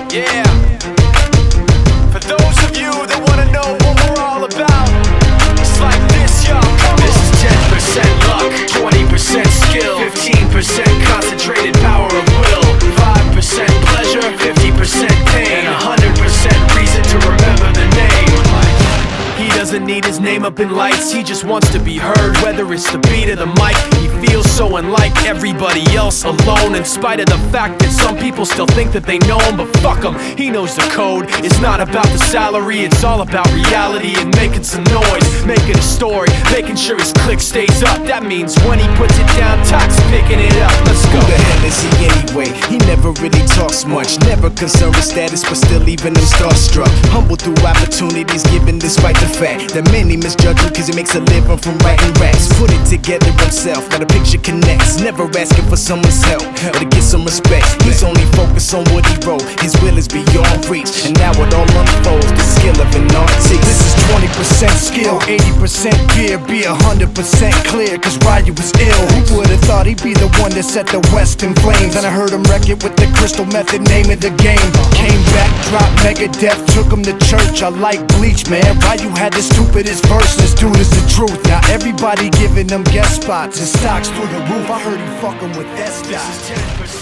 Yeah. For those of you that wanna know what we're all about, it's like this, y'all. This is 10% luck, 20% skill, 15% concentrated power of will, 5% pleasure, 50% pain, and 100% reason to remember the name. He doesn't need his name up in lights, he just wants to be heard, whether it's the beat or the mic. He feels so unlike everybody else, alone, in spite of the fact that some people still think that they know him. But fuck him, he knows the code. It's not about the salary, it's all about reality and making some noise, making a story, making sure his click stays up. That means when he puts it down, Tox picking it up. Let's go. Who the hell is he anyway? He never really talks much, never concerned with status, but still leaving them starstruck. Humble through opportunities given despite the fact that many misjudge him cause he makes a living from writing raps. Put it together himself, now the picture connects, never asking for someone's help or to get some respect. He's only focused on what he wrote, his will is beyond reach, and now it all unfolds, the skill of an artist. This is 20% skill, 80% gear, be 100% clear, cause Ryu was ill. Who would've thought he'd be the one that set the West in flames? And I heard him wreck it with the crystal method, name of the game. Came back, dropped Megadeth, took him to church. I like Bleach, man. Ryu had the stupidest verse, this dude is the truth. Now everybody giving them guest spots, his stocks through the roof. I heard he fucking with that stock.